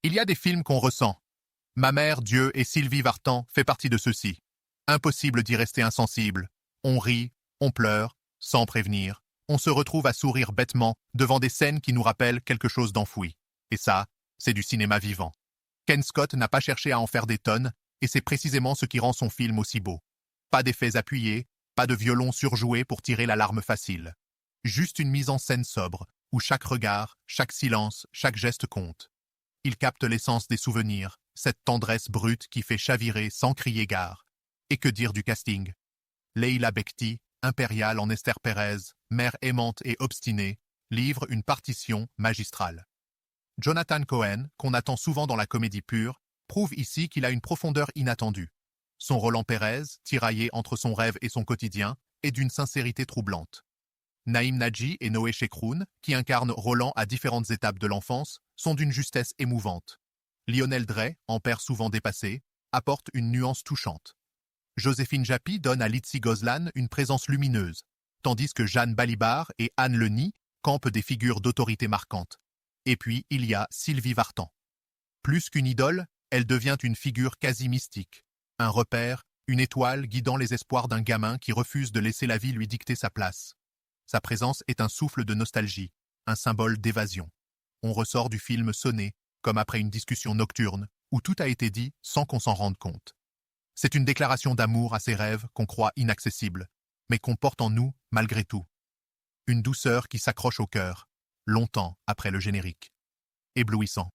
Il y a des films qu'on ressent. Ma mère, Dieu et Sylvie Vartan fait partie de ceux-ci. Impossible d'y rester insensible. On rit, on pleure, sans prévenir. On se retrouve à sourire bêtement devant des scènes qui nous rappellent quelque chose d'enfoui. Et ça, c'est du cinéma vivant. Ken Scott n'a pas cherché à en faire des tonnes, et c'est précisément ce qui rend son film aussi beau. Pas d'effets appuyés, pas de violon surjoué pour tirer la larme facile. Juste une mise en scène sobre, où chaque regard, chaque silence, chaque geste compte. Il capte l'essence des souvenirs, cette tendresse brute qui fait chavirer sans crier gare. Et que dire du casting? Leila Bekti, impériale en Esther Pérez, mère aimante et obstinée, livre une partition magistrale. Jonathan Cohen, qu'on attend souvent dans la comédie pure, prouve ici qu'il a une profondeur inattendue. Son Roland Pérez, tiraillé entre son rêve et son quotidien, est d'une sincérité troublante. Naïm Nadji et Noé Chekroun, qui incarnent Roland à différentes étapes de l'enfance, sont d'une justesse émouvante. Lionel Drey, en père souvent dépassé, apporte une nuance touchante. Joséphine Japy donne à Litsi Gozlan une présence lumineuse, tandis que Jeanne Balibar et Anne Leny campent des figures d'autorité marquantes. Et puis, il y a Sylvie Vartan. Plus qu'une idole, elle devient une figure quasi mystique. Un repère, une étoile guidant les espoirs d'un gamin qui refuse de laisser la vie lui dicter sa place. Sa présence est un souffle de nostalgie, un symbole d'évasion. On ressort du film sonné, comme après une discussion nocturne, où tout a été dit sans qu'on s'en rende compte. C'est une déclaration d'amour à ses rêves qu'on croit inaccessibles, mais qu'on porte en nous malgré tout. Une douceur qui s'accroche au cœur, longtemps après le générique. Éblouissant.